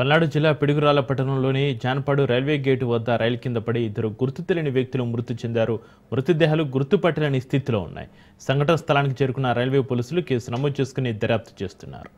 పల్నాడు జిల్లా పిడుగురాల పట్టణంలోని Janpadu railway gate వద్ద రైలు కింద పడి ఇద్దరు గుర్తు తెలియని వ్యక్తులు మృతి చెందారు. మృతదేహాలు గుర్తుపట్టలేని స్థితిలో ఉన్నాయి. సంఘటన స్థలానికి చేరుకున్న రైల్వే పోలీసులు కేసు నమోదు చేసుకుని దర్యాప్తు చేస్తున్నారు.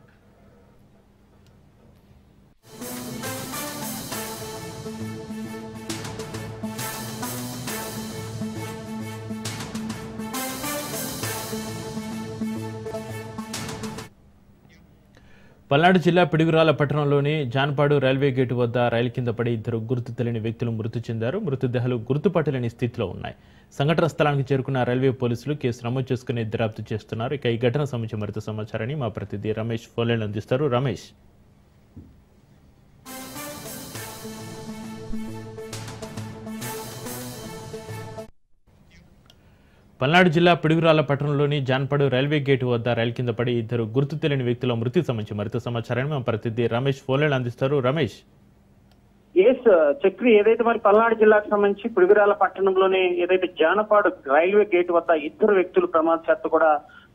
పల్నాడు జిల్లా పిడుగురాల పట్టణంలోని జాన్పాడు రైల్వే గేటు వద్ద రైలు కింద పడి ఇద్దరు గుర్తు తెలియని వ్యక్తులు మృతి చెందారు. మృతదేహాలు గుర్తుపట్టలేని స్థితిలో ఉన్నాయి. సంఘటన స్థలానికి చేరుకున్న రైల్వే పోలీసులు కేసు నమోదు చేసుకుని దర్యాప్తు చేస్తున్నారు. ఇక ఈ ఘటన సంబంధించి మరింత సమాచారాన్ని మా ప్రతినిధి రమేష్ ఫోన్లైన్ అందిస్తారు. రమేష్, పల్నాడు జిల్లా పిడుగురాల పట్టణంలోని జాన్పాడు రైల్వే గేటు వద్ద రైలు కింద పడి ఇద్దరు గుర్తు తెలియని వ్యక్తుల మృతి సంబంధించి మరింత సమాచారాన్ని మా ప్రతినిధి రమేష్ ఫోన్లైన్ అందిస్తారు. రమేష్, చక్రి, ఏదైతే మరి పల్నాడు జిల్లాకు సంబంధించి పిడుగురాల పట్టణంలోనే ఏదైతే జానపాడు రైల్వే గేట్ వద్ద ఇద్దరు వ్యక్తులు ప్రమాదశాత్తు కూడా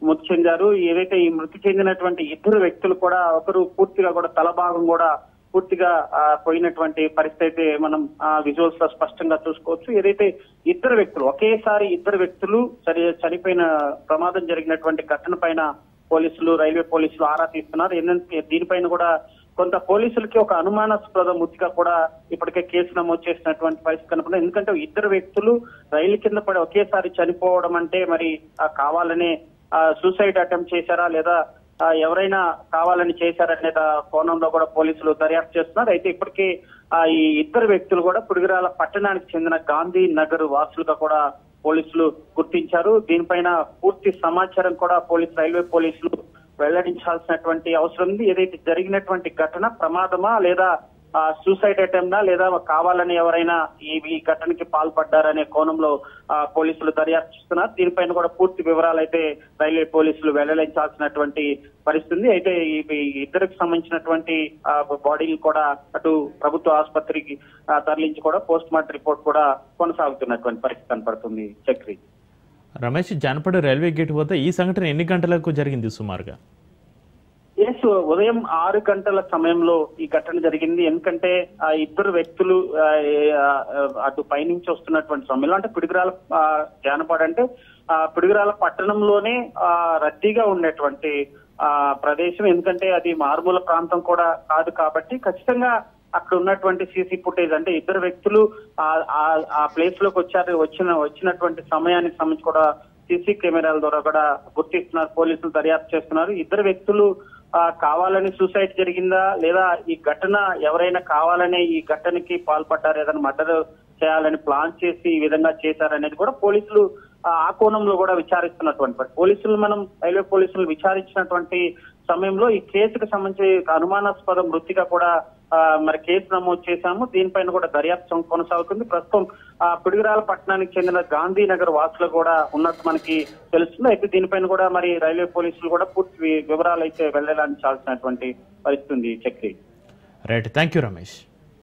మృతి చెందారు. ఏదైతే ఈ మృతి చెందినటువంటి ఇద్దరు వ్యక్తులు కూడా ఒకరు పూర్తిగా కూడా తల భాగం కూడా పూర్తిగా పోయినటువంటి పరిస్థితి అయితే మనం విజువల్స్ లో స్పష్టంగా చూసుకోవచ్చు. ఏదైతే ఇద్దరు వ్యక్తులు ఒకేసారి ఇద్దరు వ్యక్తులు చనిపోయిన ప్రమాదం జరిగినటువంటి ఘటన పైన రైల్వే పోలీసులు ఆరా తీస్తున్నారు. ఏంటంటే దీనిపైన కూడా కొంత పోలీసులకి ఒక అనుమానాస్పద మృతిగా కూడా ఇప్పటికే కేసు నమోదు చేసినటువంటి పరిస్థితి కనపడింది. ఎందుకంటే ఇద్దరు వ్యక్తులు రైలు కింద పడి ఒకేసారి చనిపోవడం అంటే మరి కావాలనే సూసైడ్ అటెంప్ట్ చేశారా లేదా ఎవరైనా కావాలని చేశారనే కోణంలో కూడా పోలీసులు దర్యాప్తు చేస్తున్నారు. అయితే ఇప్పటికే ఈ ఇద్దరు వ్యక్తులు కూడా పిడుగురాల పట్టణానికి చెందిన గాంధీ నగర్ వాసులుగా కూడా పోలీసులు గుర్తించారు. దీనిపైన పూర్తి సమాచారం కూడా రైల్వే పోలీసులు వెల్లడించాల్సినటువంటి అవసరం ఉంది. ఏదైతే జరిగినటువంటి ఘటన ప్రమాదమా లేదా సూసైడ్ అటెంప్టా లేదా కావాలని ఎవరైనా ఈ ఘటనకి పాల్పడ్డారనే కోణంలో పోలీసులు దర్యాప్తిస్తున్నారు. దీనిపైన కూడా పూర్తి వివరాలు అయితే రైల్వే పోలీసులు వెల్లడించాల్సినటువంటి పరిస్థితి. అయితే ఈ ఇద్దరికి సంబంధించినటువంటి బాడీలు కూడా అటు ప్రభుత్వ ఆసుపత్రికి తరలించి కూడా పోస్ట్ మార్టం రిపోర్ట్ కూడా కొనసాగుతున్నటువంటి పరిస్థితి కనపడుతుంది. చక్రి, రమేష్, జాన్పాడు రైల్వే గేట్ వద్ద ఈ సంఘటన ఎన్ని గంటలకు జరిగింది సుమారుగా? ఉదయం 6 గంటల సమయంలో ఈ ఘటన జరిగింది. ఎందుకంటే ఆ ఇద్దరు వ్యక్తులు అటు పైనుంచి వస్తున్నటువంటి సమయంలో, అంటే పిడుగురాల జానపాడు అంటే పిడుగురాల పట్టణంలోనే రద్దీగా ఉండేటువంటి ప్రదేశం. ఎందుకంటే అది మారుమూల ప్రాంతం కూడా కాదు కాబట్టి ఖచ్చితంగా అక్కడ ఉన్నటువంటి సీసీ ఫుటేజ్, అంటే ఇద్దరు వ్యక్తులు ఆ ప్లేస్ లోకి వచ్చినటువంటి సమయానికి సంబంధించి కూడా సీసీ కెమెరాల ద్వారా కూడా గుర్తిస్తున్నారు. పోలీసులు దర్యాప్తు చేస్తున్నారు. ఇద్దరు వ్యక్తులు కావాలని సూసైడ్ జరిగిందా లేదా ఈ ఘటన ఎవరైనా కావాలనే ఈ ఘటనకి పాల్పడ్డారు, ఏదైనా మర్డర్ చేయాలని ప్లాన్ చేసి ఈ విధంగా చేశారనేది కూడా పోలీసులు ఆ కోణంలో కూడా విచారిస్తున్నటువంటి పోలీసులు రైల్వే పోలీసులు విచారించినటువంటి సమయంలో ఈ కేసుకు సంబంధించి అనుమానాస్పద మృతిగా కూడా మరి కేసు నమోదు చేశాము. దీనిపైన కూడా దర్యాప్తు కొనసాగుతుంది. ప్రస్తుతం పిడుగురాల పట్టణానికి చెందిన గాంధీ నగర్ వాసులు కూడా ఉన్నట్టు మనకి తెలుస్తుంది. అయితే దీనిపైన కూడా మరి రైల్వే పోలీసులు కూడా పూర్తి వివరాలు అయితే వెల్లడించాల్సినటువంటి పరిస్థితి ఉంది. Chakri, right, thank you Ramesh.